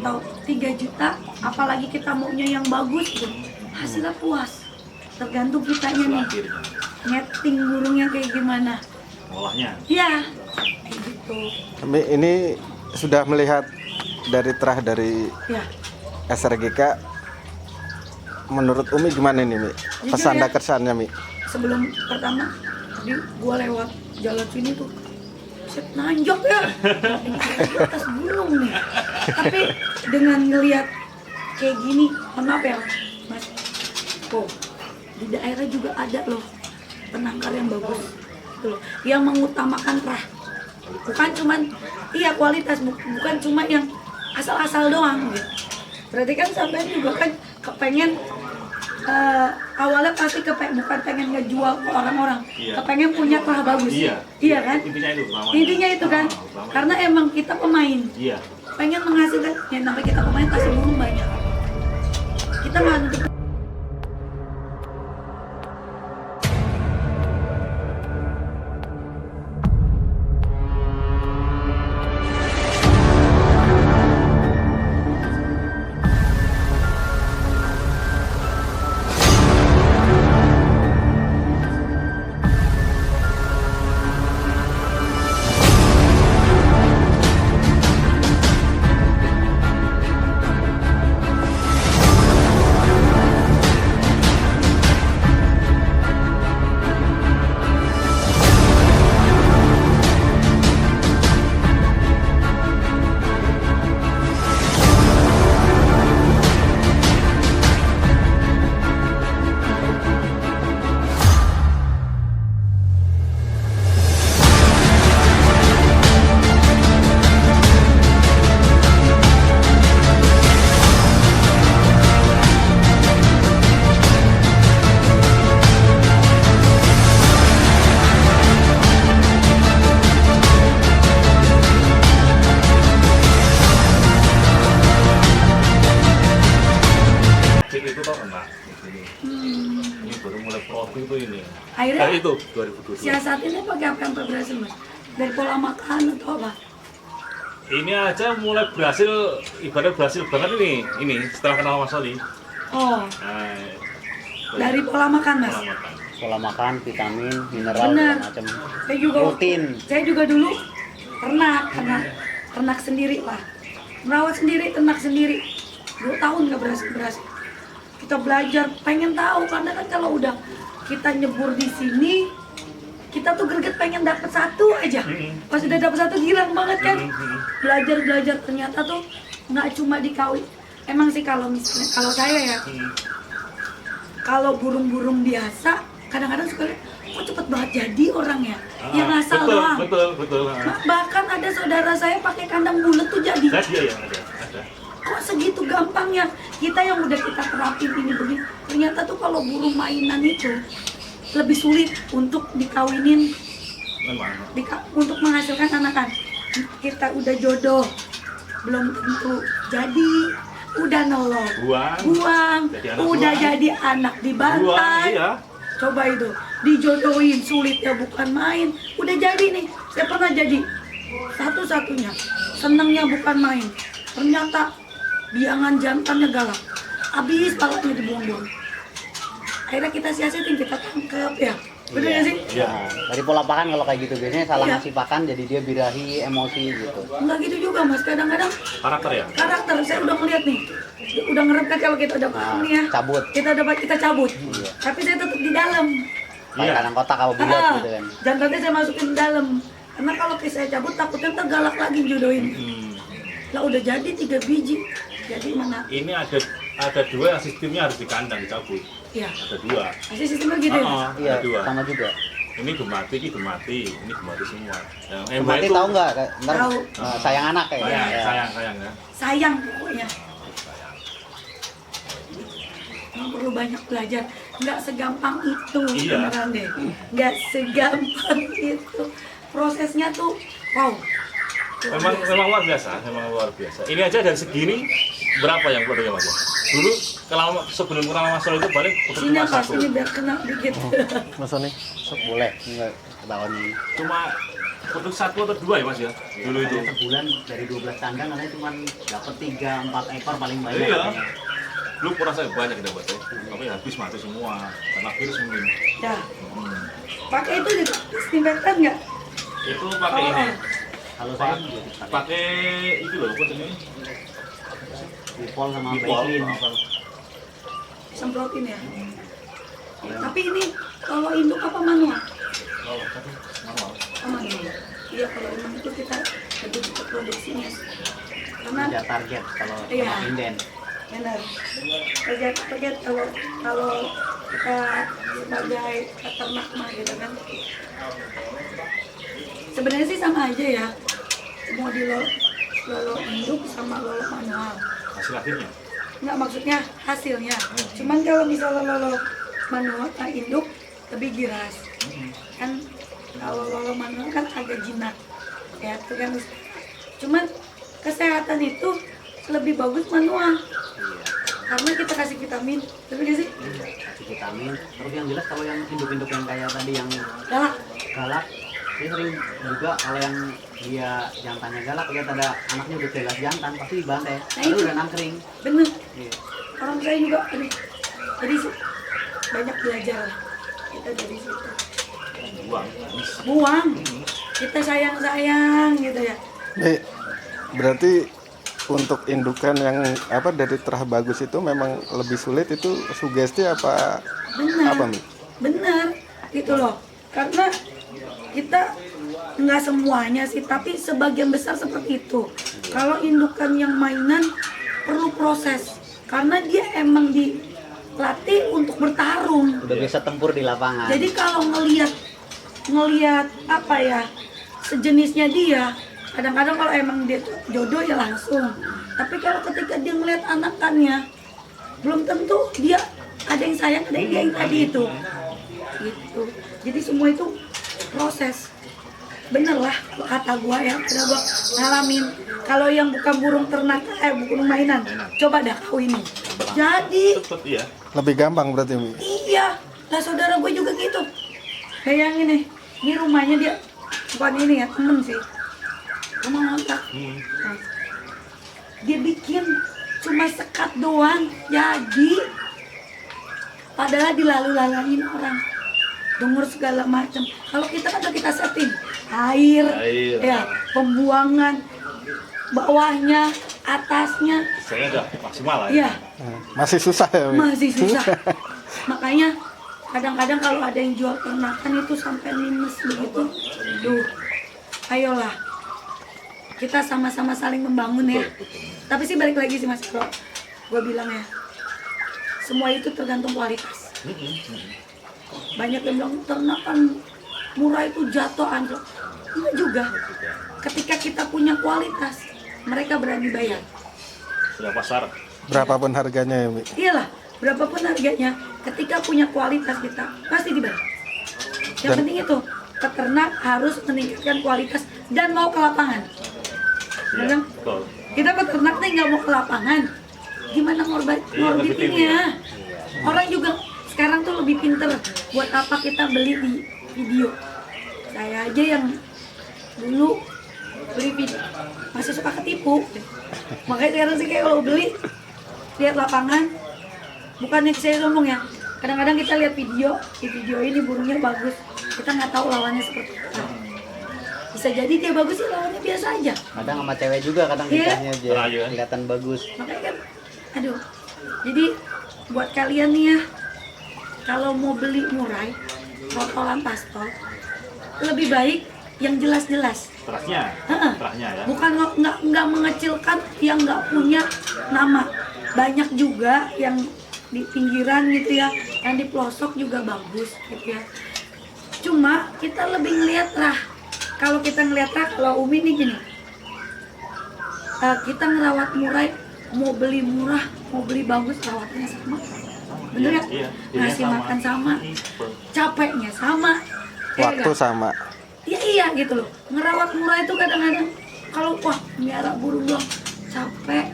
atau 3 juta, apalagi kita maunya yang bagus gitu, hasilnya puas. Tergantung kitanya nih, nyeting burungnya kayak gimana. Ngolahnya. Iya, kayak gitu. Umi, ini sudah melihat dari terah dari Ya, SRGK, menurut Umi gimana nih, Mi? Pesan dan kesannya, Mi? sebelum pertama tadi gua lewat jalan sini tuh, set nanjak ya, di atas gunung nih. Tapi dengan ngelihat kayak gini, mohon maaf ya Mas, oh di daerah juga ada loh penangkar yang bagus, gitu loh, yang mengutamakan terah, bukan cuman iya kualitas, bukan cuma yang asal-asal doang gitu. Berarti kan sampai juga kan kepengen awalnya pasti bukan pengen ngejual ke orang-orang, Iya. kepengen punya terah bagus, Iya. kan? Intinya itu. Intinya itu kan, Utamanya. karena emang kita pemain, Iya. pengen menghasilkan, ya namanya kita pemain pasti burung banyak. Kita nggak nutup. Itu tau enggak? Ini baru mulai profil tuh ini. Akhirnya Itu 2022. siasatinnya pakai apa yang berhasil Mas? Dari pola makan atau apa? Ini aja mulai berhasil, ibarat berhasil banget ini setelah kenal Mas Oli. Oh, Nah, dari pola makan Mas. pola makan. Pola makan, vitamin, mineral, Bener. segala macam. Saya juga Rutin. Saya juga dulu ternak sendiri lah, merawat sendiri, ternak sendiri. 2 tahun nggak berhasil. Kita belajar, pengen tahu, karena kan kalau udah kita nyebur di sini, kita tuh greget pengen dapet satu aja. Pas udah dapet satu girang banget kan. Belajar ternyata tuh nggak cuma dikawin. Emang sih kalau misalnya kalau saya ya, kalau burung-burung biasa kadang-kadang suka lihat, kok cepet banget jadi orang ya, yang asal betul, doang. Betul. Bahkan ada saudara saya pakai kandang bulat tuh jadi. Dia yang ada. Kok segitu gampangnya? Kita yang udah kita terapin ini begini, ternyata tuh kalau burung mainan itu lebih sulit untuk dikawinin, Memang. untuk menghasilkan anakan. Kita udah jodoh, belum tentu jadi, udah nolong, buang, Jadi anak udah buang. jadi anak dibantai. Iya. Coba itu, dijodohin sulitnya bukan main. Udah jadi nih, saya pernah jadi satu-satunya, senengnya bukan main. Ternyata biangan jantannya galak, habis palanya dibuang-buang. Akhirnya kita siasatin, kita tangkep ya. Bener nggak sih? Iya. Nah, dari pola pakan kalau kayak gitu biasanya salah Iya. ngasih pakan jadi dia birahi, emosi gitu. Enggak gitu juga Mas, kadang-kadang Karakter ya? karakter saya udah ngeliat nih, udah ngerem kan kalau kita udah paham nih ya, cabut. kita cabut. Iya. Tapi saya tetap di dalam. Pakai kandang kotak apa bulat gitu kan. Jantannya saya masukin di dalam, karena kalau saya cabut takutnya ntar galak lagi jodohin. Lah udah jadi 3 biji, jadi mana? Ini ada 2 yang sistemnya harus di kandang dicabut. Ya, Ada 2. masih sistemnya gitu ya. Iya, Ada 2. sama juga. Ini gemati, ini gemati semua. Yang Mati tahu nggak? Ntar Tahu. sayang anak kayak Sayang ya. ya. Sayang pokoknya. Emang perlu banyak belajar, nggak segampang itu Iya. beneran deh, nggak segampang itu. Prosesnya tuh, wow. Memang luar biasa, Ini aja dari segini berapa yang keluar ya Mas? Dulu kalau sebelum kenal Mas Sol itu paling Sini cuma apa? 1. Sini biar kena dikit. Mas Sony. Boleh, enggak tahun ini. Cuma Untuk satu atau dua ya mas ya dulu itu. Ada sebulan dari 12 kandang katanya cuma dapat 3-4 ekor paling banyak. Iya. katanya. Dulu kurang saya banyak dapat ya, tapi habis mati semua karena virus mungkin. Ya. Pakai itu disinfektan nggak? Itu pakai Oh, ini, Kalau saya juga pakai pakai itu loh, apa ini? Wipol sama Bipol. Vaseline. Semprotin ya. Tapi ini kalau induk apa manual? Oh, tapi manual. Oh, manual. Iya, kalau emang itu kita lebih cepat produksinya. Karena Ada target kalau Iya. sama inden. benar. Target kalau kita sebagai peternak mah gitu kan. Sebenarnya sih sama aja ya. Mau di lolo induk sama lolo manual. Hasil akhirnya. Nggak, maksudnya hasilnya. Cuman kalau misalnya lolo manual induk lebih giras. Kan kalau lolo manual kan agak jinak. Ya, itu kan. Cuman kesehatan itu lebih bagus manual. Karena kita kasih vitamin. Tapi nggak sih? Kasih vitamin. Terus yang jelas kalau yang induk-induk yang kayak tadi yang Galak. galak, dia sering juga kalau yang dia jantannya galak, lihat ada anaknya udah jelas jantan pasti dibantai. Lalu itu. udah nangkring. Bener. Iya. Orang saya juga, aduh. Jadi banyak belajar lah. Kita dari situ. Buang. Buang. Kita sayang-sayang gitu ya. Mi, berarti untuk indukan yang apa dari terah bagus itu memang lebih sulit, itu sugesti apa Benar. apa Mi? Benar. Gitu loh. Karena kita nggak semuanya sih, tapi sebagian besar seperti itu. Kalau indukan yang mainan perlu proses, karena dia emang dilatih untuk bertarung. Udah bisa tempur di lapangan. Jadi kalau ngelihat apa ya sejenisnya dia, kadang-kadang kalau emang dia jodoh ya langsung. Tapi kalau ketika dia ngelihat anakannya, belum tentu dia ada yang sayang, ada yang tadi itu. Gitu. Jadi semua itu proses. Bener lah kata gua ya, udah gua ngalamin. Kalau yang bukan burung ternak, burung mainan, coba dah kau ini. Jadi Cepet iya. Lebih gampang berarti Mi. iya, lah saudara gue juga gitu. Bayangin nih, ini rumahnya dia bukan ini ya, temen sih. Rumah ngontrak. Nah, dia bikin cuma sekat doang, jadi padahal dilalu-laluin orang, dengar segala macam. Kalau kita kan udah kita setting air, Air. ya pembuangan, bawahnya, atasnya, Saya udah maksimal lah. ya Masih susah ya Mi? masih susah. Makanya kadang-kadang kalau ada yang jual ternakan itu sampai minus begitu, duh, ayolah kita sama-sama saling membangun ya. Tapi sih balik lagi sih Mas Bro, gue bilang ya, semua itu tergantung kualitas. Banyak yang bilang ternakan murah itu jatuh anjlok. Enggak juga. Ketika kita punya kualitas, mereka berani bayar. Sudah pasar. Berapapun harganya ya Mi? Iyalah, berapapun harganya, ketika punya kualitas kita pasti dibayar. Yang Dan- penting itu, peternak harus meningkatkan kualitas dan mau ke lapangan. Iya, Benar? betul. Kita peternak nih nggak mau ke lapangan, gimana ngorbitinnya? Orang juga sekarang tuh lebih pinter. Buat apa kita beli di video? Saya aja yang dulu beli video masih suka ketipu. Makanya sekarang sih kayak kalau beli lihat lapangan, bukannya saya sombong ya. Kadang-kadang kita lihat video, di video ini burungnya bagus, kita nggak tahu lawannya seperti apa. Bisa jadi dia bagus sih, lawannya biasa aja. Kadang sama cewek juga kadang Iya. nikahnya aja Terakhir kan? kelihatan bagus. Makanya kan, aduh. Jadi buat kalian nih ya, kalau mau beli murai, rotolan pastol, lebih baik yang jelas-jelas. Terahnya. Heeh. Terahnya ya. Bukan nggak mengecilkan yang nggak punya nama. Banyak juga yang di pinggiran gitu ya, yang di pelosok juga bagus gitu ya. Cuma kita lebih ngeliat rah. Kalau kita ngeliat rah, kalau Umi nih gini, kita ngerawat murai, mau beli murah, mau beli bagus, rawatnya sama. Bener ya? Iya, Ngasih sama. makan sama, capeknya sama. Ya Waktu nggak? sama. Iya gitu loh. Ngerawat murah itu kadang-kadang kalau wah miara burung doang capek,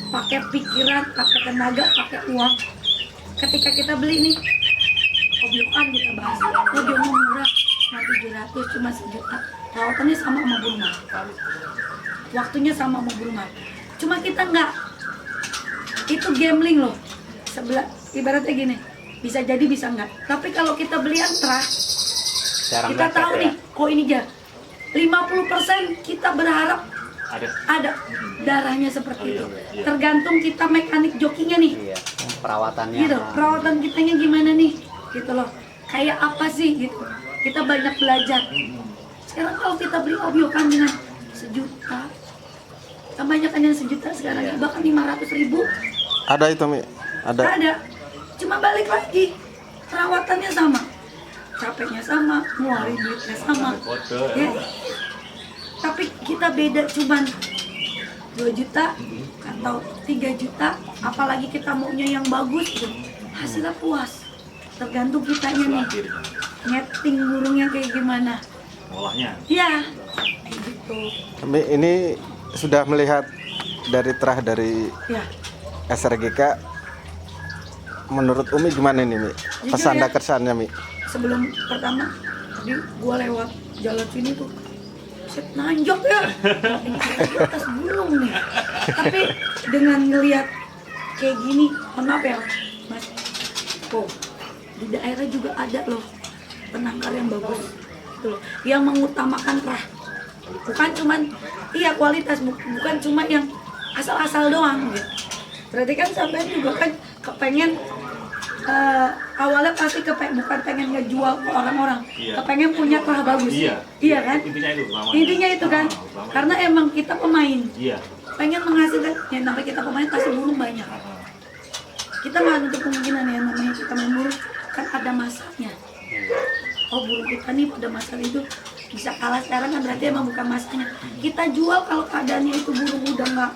pakai pikiran, pakai tenaga, pakai uang. Ketika kita beli nih, obyokan kita bahas, oh dia mau murah, cuma 700, cuma 1 juta. perawatannya sama burung mar, waktunya sama burung mar. Cuma kita nggak, itu gambling loh. Sebelah ibaratnya gini, bisa jadi bisa enggak. Tapi kalau kita beli yang terah, Jarang kita dapat tahu ya. nih, kok ini aja 50% kita berharap ada darahnya seperti itu. Tergantung kita mekanik jokinya nih. Iya, perawatannya. Gitu, perawatan kitanya gimana nih? Gitu loh. Kayak apa sih gitu. Kita banyak belajar. Sekarang kalau kita beli obyo kan dengan 1 juta. Kebanyakan yang 1 juta sekarang Iya. bahkan 500.000 Ada itu Mi? Ada. ada. Cuma balik lagi, perawatannya sama, capeknya sama, ngeluarin duitnya sama. Kode Ya, tapi kita beda cuman 2 juta atau 3 juta, apalagi kita maunya yang bagus gitu. Hasilnya puas. Tergantung kitanya nih, akhirnya nyeting burungnya kayak gimana. ngolahnya. Ya, kayak gitu. Mi, ini sudah melihat dari terah dari Ya, SRGK. Menurut Umi gimana nih Mi? Pesan ya. dan kesannya Mi? sebelum pertama tadi gua lewat jalan sini tuh, set nanjak ya, di atas gunung nih. Tapi dengan ngelihat kayak gini, mohon maaf ya Mas, oh di daerah juga ada loh penangkar yang bagus, gitu loh, yang mengutamakan terah, bukan cuman iya kualitas, bukan cuma yang asal-asal doang gitu. Berarti kan sampean juga kan kepengen awalnya pasti bukan pengen ngejual ke orang-orang, Iya. kepengen punya terah bagus. Iya. Iya kan? Intinya itu utamanya. Intinya itu kan, Utamanya. karena emang kita pemain, Iya. pengen menghasilkan, ya namanya kita pemain pasti burung banyak. Kita nggak untuk kemungkinan ya namanya kita main burung kan ada masanya. Oh burung kita nih pada masa itu bisa kalah sekarang kan berarti emang bukan masanya. Kita jual kalau keadaannya itu burung udah nggak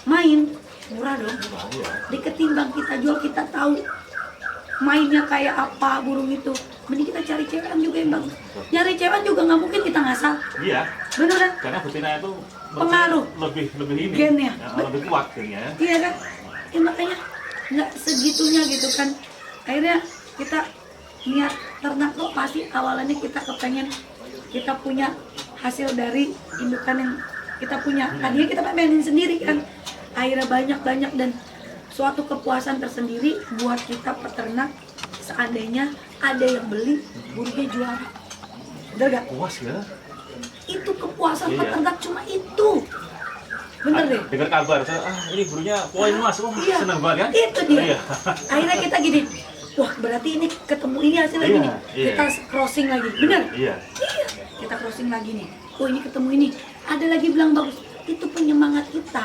main, murah dong. Diketimbang kita jual kita tahu mainnya kayak apa burung itu, mending kita cari cewekan juga yang bagus. Nyari cewek juga nggak mungkin kita ngasal, Iya. bener kan? Karena betina itu Pengaruh. lebih ini. Gennya. Lebih kuat gennya. Iya kan? Ya makanya nggak segitunya gitu kan. Akhirnya kita niat ternak tuh pasti awalannya kita kepengen kita punya hasil dari indukan yang kita punya. Tadinya kita pengen sendiri kan. Akhirnya banyak dan suatu kepuasan tersendiri buat kita peternak. Seandainya ada yang beli, burungnya juara. Bener gak? Puas ya. Itu kepuasan Iya. peternak cuma itu. Bener deh. Dengar kabar, ini burungnya poin Mas. Wah, Iya, senang banget kan? itu dia. Iya. Akhirnya kita gini, wah berarti ini ketemu ini hasilnya Iya, gini. iya. Kita crossing lagi, bener? Iya. Iya, kita crossing lagi nih. Oh ini ketemu ini, ada lagi bilang bagus. Itu penyemangat kita,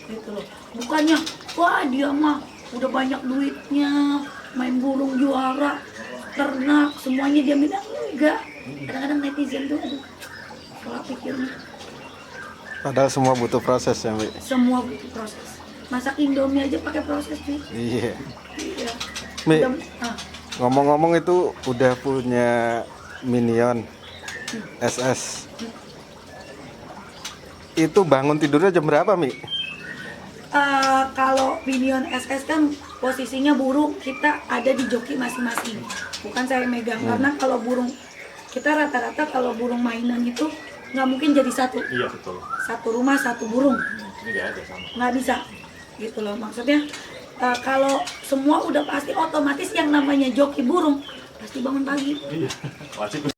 gitu loh. Bukannya, wah dia mah udah banyak duitnya, main burung juara, ternak, semuanya dia bilang enggak. Kadang-kadang netizen tuh, aduh, pola pikirnya. Padahal semua butuh proses ya Mi? Semua butuh proses. Masak Indomie aja pakai proses nih. Iya. Iya. Mi, Udah- ah. ngomong-ngomong itu udah punya Minion SS. Itu bangun tidurnya jam berapa Mi? Kalau Minion SS kan posisinya burung kita ada di joki masing-masing, bukan saya megang. Karena kalau burung kita rata-rata kalau burung mainan itu nggak mungkin jadi satu Iya betul. rumah satu burung, Ini nggak ada sama. nggak bisa gitu loh. Maksudnya kalau semua udah pasti otomatis yang namanya joki burung pasti bangun pagi. Iya. Wajib.